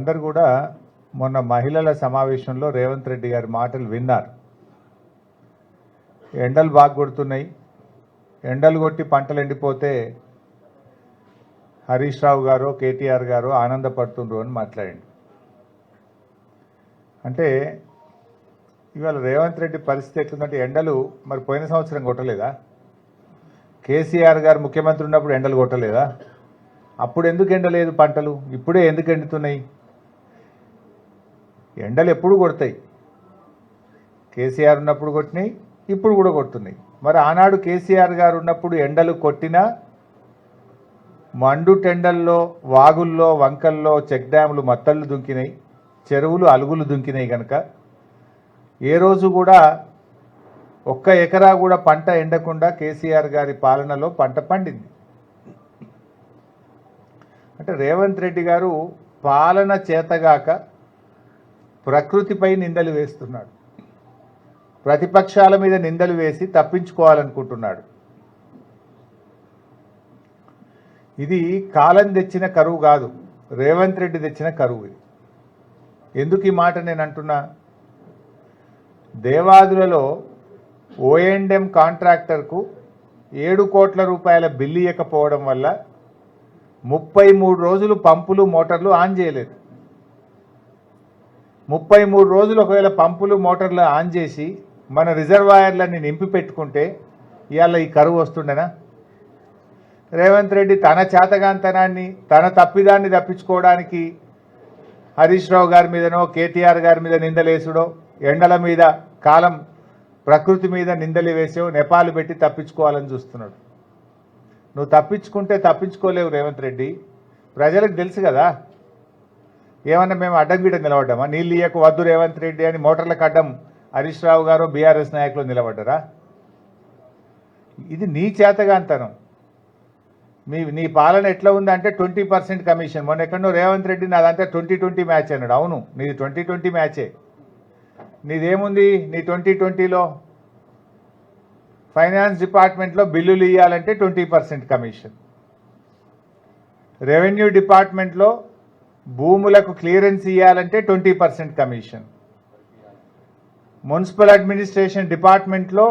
మీరందరూ కూడా మొన్న మహిళల సమావేశంలో రేవంత్ రెడ్డి గారి మాటలు విన్నారు. ఎండలు బాగా కొడుతున్నాయి, ఎండలు కొట్టి పంటలు ఎండిపోతే హరీష్ రావు గారు కేటీఆర్ గారు ఆనందపడుతుండ్రు అని మాట్లాడండి. అంటే ఇవాళ రేవంత్ రెడ్డి పరిస్థితి ఎట్లుందంటే ఎండలు మరి పోయిన సంవత్సరం కొట్టలేదా? కేసీఆర్ గారు ముఖ్యమంత్రి ఉన్నప్పుడు ఎండలు కొట్టలేదా? అప్పుడు ఎందుకు ఎండలేదు పంటలు? ఇప్పుడే ఎందుకు ఎండుతున్నాయి? ఎండలు ఎప్పుడు కొడతాయి. కేసీఆర్ ఉన్నప్పుడు కొట్టినాయి, ఇప్పుడు కూడా కొడుతున్నాయి. మరి ఆనాడు కేసీఆర్ గారు ఉన్నప్పుడు ఎండలు కొట్టినా మండు టెండల్లో వాగుల్లో వంకల్లో చెక్ డ్యాములు మత్తళ్ళు దుంకినాయి, చెరువులు అలుగులు దుంకినాయి. కనుక ఏ రోజు కూడా ఒక్క ఎకరా కూడా పంట ఎండకుండా కేసీఆర్ గారి పాలనలో పంట పండింది. అంటే రేవంత్ రెడ్డి గారు పాలన చేతగాక ప్రకృతిపై నిందలు వేస్తున్నాడు, ప్రతిపక్షాల మీద నిందలు వేసి తప్పించుకోవాలనుకుంటున్నాడు. ఇది కాలం తెచ్చిన కరువు కాదు, రేవంత్ రెడ్డి తెచ్చిన కరువు. ఇది ఎందుకు ఈ మాట నేను అంటున్నా? దేవాదులలో ఓఎండ్ఎం కాంట్రాక్టర్కు 7 కోట్ల రూపాయల బిల్లు ఇవ్వకపోవడం వల్ల 33 రోజులు పంపులు మోటార్లు ఆన్ చేయలేదు. 33 రోజులు ఒకవేళ పంపులు మోటార్లు ఆన్ చేసి మన రిజర్వాయర్లన్నీ నింపి పెట్టుకుంటే ఇవాళ ఈ కరువు వస్తుండేనా? రేవంత్ రెడ్డి తన చేతగాంతనాన్ని తన తప్పిదాన్ని తప్పించుకోవడానికి హరీష్ రావు గారి మీదనో కేటీఆర్ గారి మీద నిందలేసుడో, ఎండల మీద కాలం ప్రకృతి మీద నిందలు వేసో నెపాలు పెట్టి తప్పించుకోవాలని చూస్తున్నాడు. నువ్వు తప్పించుకుంటే తప్పించుకోలేవు రేవంత్ రెడ్డి. ప్రజలకు తెలుసు కదా. ఏమన్నా మేము అడ్డం గీట నిలబడ్డామా? నీళ్ళు ఇయ్యకు వద్దు రేవంత్ రెడ్డి అని మోటార్లకు అడ్డం హరీష్ రావు గారు బీఆర్ఎస్ నాయకులు నిలబడ్డారా? ఇది నీ చేతగాంతనం. నీ పాలన ఎట్లా ఉందంటే 20% కమిషన్. మొన్న ఎక్కడో రేవంత్ రెడ్డి నాదంతా 2020 మ్యాచ్ అన్నాడు. అవును, నీది 2020 మ్యాచే. నీదేముంది? నీ 2020లో ఫైనాన్స్ డిపార్ట్మెంట్లో బిల్లులు ఇవ్వాలంటే 20% కమిషన్, రెవెన్యూ డిపార్ట్మెంట్లో భూములకు క్లియరెన్స్ ఇవ్వాలంటే 20% కమిషన్, మున్సిపల్ అడ్మినిస్ట్రేషన్ డిపార్ట్మెంట్లో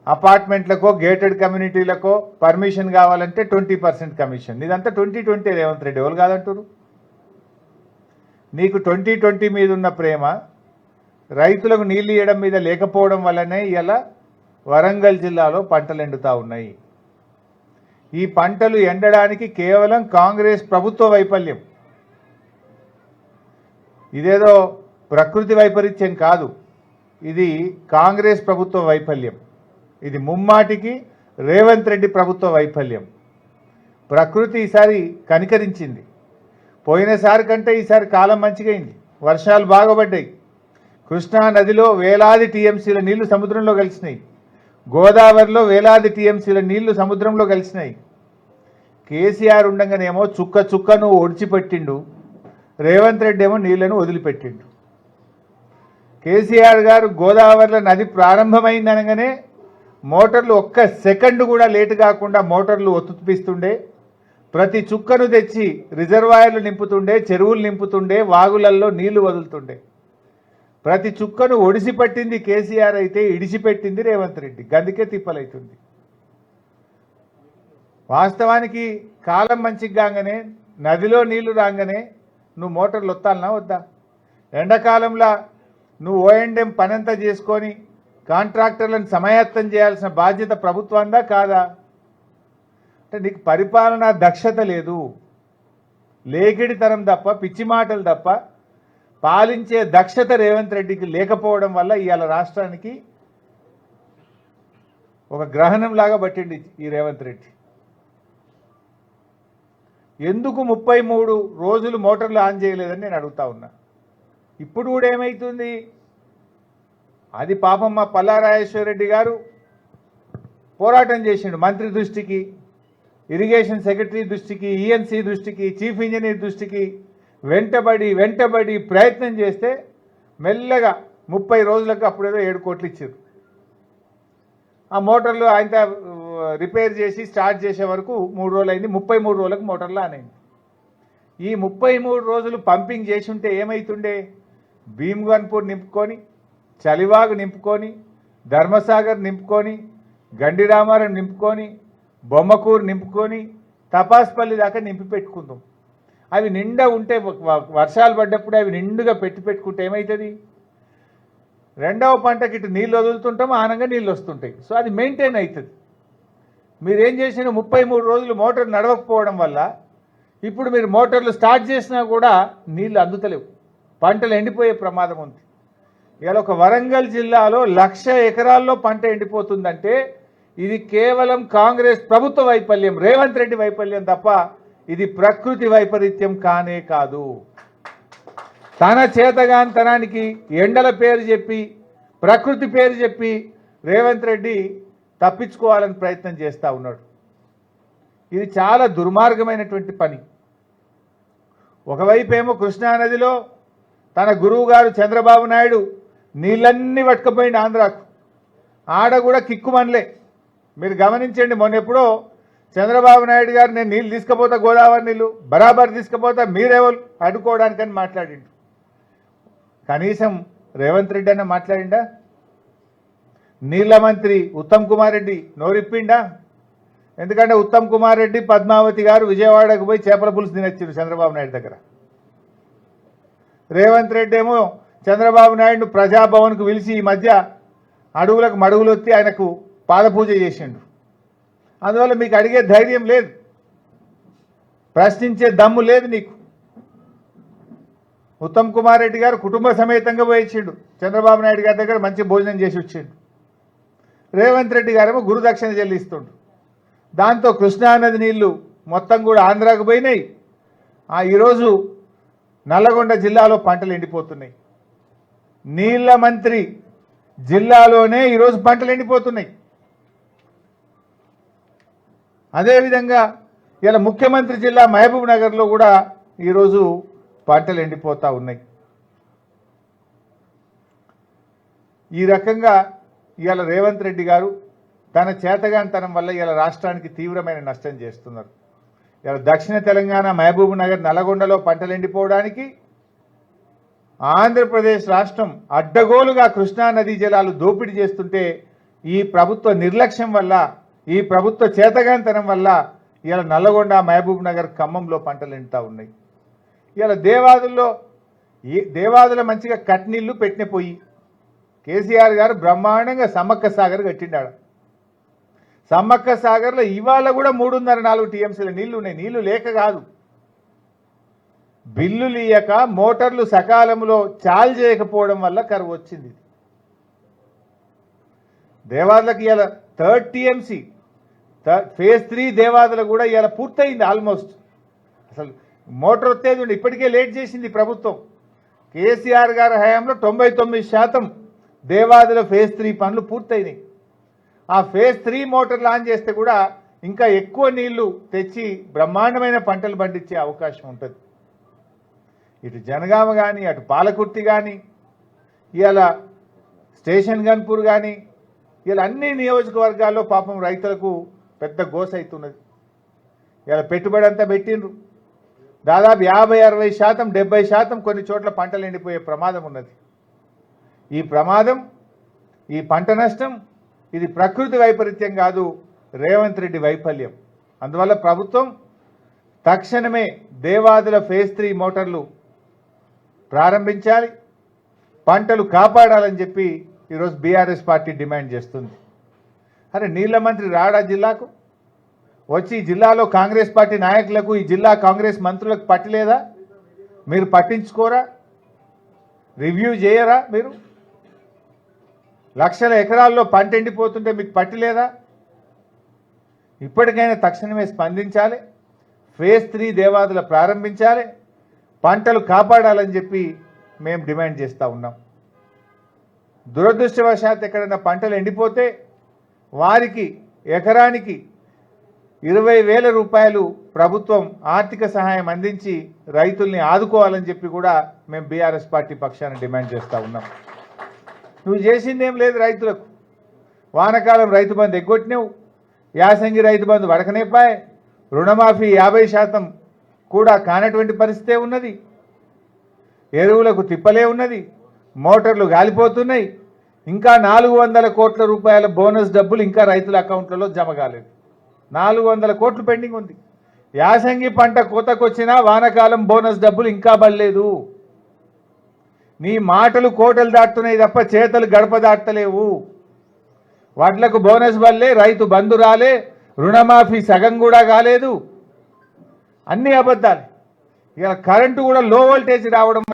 అపార్ట్మెంట్లకో గేటెడ్ కమ్యూనిటీలకో పర్మిషన్ కావాలంటే 20% కమిషన్. ఇదంతా 2020 రేవంత్ రెడ్డి. ఎవరు కాదంటారు? నీకు 2020 మీద ఉన్న ప్రేమ రైతులకు నీళ్లు ఇవ్వడం మీద లేకపోవడం వల్లనే ఇలా వరంగల్ జిల్లాలో పంటలు ఎండుతూ ఉన్నాయి. ఈ పంటలు ఎండడానికి కేవలం కాంగ్రెస్ ప్రభుత్వ వైఫల్యం. ఇదేదో ప్రకృతి వైపరీత్యం కాదు, ఇది కాంగ్రెస్ ప్రభుత్వ వైఫల్యం. ఇది ముమ్మాటికి రేవంత్ రెడ్డి ప్రభుత్వ వైఫల్యం. ప్రకృతి ఈసారి కనికరించింది. పోయినసారి కంటే ఈసారి కాలం మంచిగైంది, వర్షాలు బాగా పడ్డాయి. కృష్ణా నదిలో వేలాది టీఎంసీల నీళ్లు సముద్రంలో కలిసినాయి, గోదావరిలో వేలాది టీఎంసీల నీళ్లు సముద్రంలో కలిసినాయి. కేసీఆర్ ఉండగానేమో చుక్క చుక్కను ఒడిచిపెట్టిండు, రేవంత్ రెడ్డి ఏమో నీళ్లను వదిలిపెట్టిండు. కేసీఆర్ గారు గోదావరిలో నది ప్రారంభమైందనగానే మోటార్లు ఒక్క సెకండ్ కూడా లేటు కాకుండా మోటార్లు ఒత్తుపిస్తుండే, ప్రతి చుక్కను తెచ్చి రిజర్వాయర్లు నింపుతుండే, చెరువులు నింపుతుండే, వాగులల్లో నీళ్లు వదులుతుండే. ప్రతి చుక్కను ఒడిసిపట్టింది కేసీఆర్ అయితే ఇడిచిపెట్టింది రేవంత్ రెడ్డి. గందుకే తిప్పలైతుంది. వాస్తవానికి కాలం మంచిగా కాగానే నదిలో నీళ్లు రాగానే నువ్వు మోటార్లు ఒత్తాలనా వద్దా? ఎండాకాలంలో నువ్వు ఓఎండ్ఎం పనంతా చేసుకొని కాంట్రాక్టర్లను సమాయత్తం చేయాల్సిన బాధ్యత ప్రభుత్వందా కాదా? అంటే నీకు పరిపాలనా దక్షత లేదు, లేకిడితనం తప్ప, పిచ్చి మాటలు తప్ప పాలించే దక్షత రేవంత్ రెడ్డికి లేకపోవడం వల్ల ఇవాళ రాష్ట్రానికి ఒక గ్రహణం లాగా పట్టింది ఈ రేవంత్ రెడ్డి. ఎందుకు 33 రోజులు మోటార్లు ఆన్ చేయలేదని నేను అడుగుతా ఉన్నా. ఇప్పుడు కూడా ఏమవుతుంది? అది పాపం మా పల్లారాజేశ్వరరెడ్డి గారు పోరాటం చేసిండు. మంత్రి దృష్టికి, ఇరిగేషన్ సెక్రటరీ దృష్టికి, ఈఎన్సీ దృష్టికి, చీఫ్ ఇంజనీర్ దృష్టికి వెంటబడి ప్రయత్నం చేస్తే మెల్లగా 30 రోజులకు అప్పుడేదో 7 కోట్లు ఇచ్చారు. ఆ మోటార్లు ఆయన రిపేర్ చేసి స్టార్ట్ చేసే వరకు 3 రోజులు అయింది. 33 రోజులకు మోటార్లు ఆన్ అయింది. ఈ 33 రోజులు పంపింగ్ చేసి ఉంటే ఏమైతుండే? భీమ్గన్పూర్ నింపుకొని, చలివాగు నింపుకొని, ధర్మసాగర్ నింపుకొని, గండిరామారం నింపుకొని, బొమ్మకూరు నింపుకొని, తపాస్పల్లి దాకా నింపి పెట్టుకుందాం. అవి నిండా ఉంటే వర్షాలు పడ్డప్పుడు అవి నిండుగా పెట్టుకుంటే ఏమవుతుంది? రెండవ పంటకి ఇటు నీళ్ళు వదులుతుంటాము, ఆనంగా నీళ్ళు వస్తుంటాయి. సో అది మెయింటైన్ అవుతుంది. మీరేం చేసిన 33 రోజులు మోటార్ నడవకపోవడం వల్ల ఇప్పుడు మీరు మోటార్లు స్టార్ట్ చేసినా కూడా నీళ్ళు అందుతలేవు, పంటలు ఎండిపోయే ప్రమాదం ఉంది. ఇలా ఒక వరంగల్ జిల్లాలో 1,00,000 ఎకరాల్లో పంట ఎండిపోతుందంటే ఇది కేవలం కాంగ్రెస్ ప్రభుత్వ వైఫల్యం, రేవంత్ రెడ్డి వైఫల్యం తప్ప ఇది ప్రకృతి వైపరీత్యం కానే కాదు. తన చేతగాంతనానికి ఎండల పేరు చెప్పి, ప్రకృతి పేరు చెప్పి రేవంత్ రెడ్డి తప్పించుకోవాలని ప్రయత్నం చేస్తూ ఉన్నాడు. ఇది చాలా దుర్మార్గమైనటువంటి పని. ఒకవైపు ఏమో కృష్ణానదిలో తన గురువు గారు చంద్రబాబు నాయుడు నీళ్ళన్నీ పట్టుకుపోయింది ఆంధ్రాకు, ఆడ కూడా కిక్కుమనలే. మీరు గమనించండి, మొన్న ఎప్పుడో చంద్రబాబు నాయుడు గారు నేను నీళ్ళు తీసుకుపోతా, గోదావరి నీళ్ళు బరాబర్ తీసుకుపోతా, మీరెవరు అడ్డుకోవడానికని మాట్లాడిండు. కనీసం రేవంత్ రెడ్డి అన్న మాట్లాడిండా? నీళ్ల మంత్రి ఉత్తమ్ కుమార్ రెడ్డి నోరిప్పిండా? ఎందుకంటే ఉత్తమ్ కుమార్ రెడ్డి, పద్మావతి గారు విజయవాడకు పోయి చేపల పులుసు తినొచ్చారు చంద్రబాబు నాయుడు దగ్గర. రేవంత్ రెడ్డి ఏమో చంద్రబాబు నాయుడు ప్రజాభవన్కు పిలిచి ఈ మధ్య అడుగులకు మడుగులొత్తి ఆయనకు పాదపూజ చేసిండు. అందువల్ల మీకు అడిగే ధైర్యం లేదు, ప్రశ్నించే దమ్ము లేదు నీకు. ఉత్తమ్ కుమార్ రెడ్డి గారు కుటుంబ సమేతంగా పోయించిండు చంద్రబాబు నాయుడు గారి దగ్గర, మంచి భోజనం చేసి వచ్చిండు. రేవంత్ రెడ్డి గారేమో గురుదక్షిణ చెల్లిస్తుండు. దాంతో కృష్ణానది నీళ్లు మొత్తం కూడా ఆంధ్రాకు పోయినాయి. ఈరోజు నల్లగొండ జిల్లాలో పంటలు ఎండిపోతున్నాయి. నీళ్ల మంత్రి జిల్లాలోనే ఈరోజు పంటలు ఎండిపోతున్నాయి. అదేవిధంగా ఇలా ముఖ్యమంత్రి జిల్లా మహబూబ్ నగర్లో కూడా ఈరోజు పంటలు ఎండిపోతూ ఉన్నాయి. ఈ రకంగా ఇవాళ రేవంత్ రెడ్డి గారు తన చేతగాంతనం వల్ల ఇవాళ రాష్ట్రానికి తీవ్రమైన నష్టం చేస్తున్నారు. ఇవాళ దక్షిణ తెలంగాణ మహబూబ్ నగర్ నల్లగొండలో పంటలు ఎండిపోవడానికి ఆంధ్రప్రదేశ్ రాష్ట్రం అడ్డగోలుగా కృష్ణానదీ జలాలు దోపిడీ చేస్తుంటే ఈ ప్రభుత్వ నిర్లక్ష్యం వల్ల, ఈ ప్రభుత్వ చేతగాంతనం వల్ల ఇవాళ నల్లగొండ, మహబూబ్ నగర్, ఖమ్మంలో పంటలు ఎండుతూ ఉన్నాయి. ఇవాళ దేవాదుల మంచిగా కట్నీళ్లు పెట్టిన పోయి కేసీఆర్ గారు బ్రహ్మాండంగా సమ్మక్క సాగర్ కట్టిండాడు. సమ్మక్క సాగర్లో ఇవాళ కూడా 3.5-4 టీఎంసీల నీళ్లు ఉన్నాయి. నీళ్లు లేక కాదు, బిల్లులు ఇయ్యక మోటార్లు సకాలంలో చాలు చేయకపోవడం వల్ల కరువు వచ్చింది. దేవాదులకు ఇవాళ 3rd టీఎంసీ ఫేజ్ 3 దేవాదుల కూడా ఇవాళ పూర్తయింది ఆల్మోస్ట్. అసలు మోటార్ వచ్చేది ఉండి ఇప్పటికే లేట్ చేసింది ప్రభుత్వం. కేసీఆర్ గారి హయాంలో 99% దేవాదుల ఫేజ్ 3 పనులు పూర్తయినాయి. ఆ ఫేజ్ 3 మోటార్లు ఆన్ చేస్తే కూడా ఇంకా ఎక్కువ నీళ్లు తెచ్చి బ్రహ్మాండమైన పంటలు పండించే అవకాశం ఉంటుంది. ఇటు జనగామ కానీ, అటు పాలకుర్తి కానీ, ఇవాళ స్టేషన్ గన్పూర్ కానీ, ఇలా అన్ని నియోజకవర్గాల్లో పాపం రైతులకు పెద్ద గోస అవుతున్నది. ఇలా పెట్టుబడి అంతా పెట్టిండ్రు, దాదాపు 50-60%, 70% కొన్ని చోట్ల పంటలు ఎండిపోయే ప్రమాదం ఉన్నది. ఈ ప్రమాదం, ఈ పంట నష్టం, ఇది ప్రకృతి వైపరీత్యం కాదు, రేవంత్ రెడ్డి వైఫల్యం. అందువల్ల ప్రభుత్వం తక్షణమే దేవాదుల ఫేజ్ 3 మోటార్లు ప్రారంభించాలి, పంటలు కాపాడాలని చెప్పి ఈరోజు బీఆర్ఎస్ పార్టీ డిమాండ్ చేస్తుంది. అరే నీళ్ల మంత్రి రాడా జిల్లాకు వచ్చి జిల్లాలో కాంగ్రెస్ పార్టీ నాయకులకు, ఈ జిల్లా కాంగ్రెస్ మంత్రులకు పట్టలేదా? మీరు పట్టించుకోరా? రివ్యూ చేయరా? మీరు 1,00,000 ఎకరాల్లో పంట ఎండిపోతుంటే మీకు పట్టలేదా? ఇప్పటికైనా తక్షణమే స్పందించాలి, ఫేజ్ 3 దేవాదుల ప్రారంభించాలి, పంటలు కాపాడాలని చెప్పి మేము డిమాండ్ చేస్తూ ఉన్నాం. దురదృష్టవశాత్తు ఎక్కడైనా పంటలు ఎండిపోతే వారికి ఎకరానికి 20,000 రూపాయలు ప్రభుత్వం ఆర్థిక సహాయం అందించి రైతుల్ని ఆదుకోవాలని చెప్పి కూడా మేము బీఆర్ఎస్ పార్టీ పక్షాన డిమాండ్ చేస్తూ ఉన్నాం. నువ్వు చేసిందేం లేదు రైతులకు. వానకాలం రైతు బంధు ఎగ్గొట్టినావు, యాసంగి రైతు బంధు వడకనేపాయ్, రుణమాఫీ 50% కూడా కానటువంటి పరిస్థితే ఉన్నది. ఎరువులకు తిప్పలే ఉన్నది, మోటార్లు గాలిపోతున్నాయి. ఇంకా 400 కోట్ల రూపాయల బోనస్ డబ్బులు ఇంకా రైతుల అకౌంట్లలో జమ కాలేదు. 400 కోట్లు పెండింగ్ ఉంది. యాసంగి పంట కోతకొచ్చినా వానకాలం బోనస్ డబ్బులు ఇంకా పడలేదు. నీ మాటలు కోటలు దాటుతున్నాయి తప్ప చేతలు గడప దాటలేవు. వడ్లకు బోనస్ వల్లే, రైతు బంధు రాలే, రుణమాఫీ సగం కూడా కాలేదు. అన్ని అబద్ధాలు. ఇక కరెంటు కూడా లో వోల్టేజ్ రావడం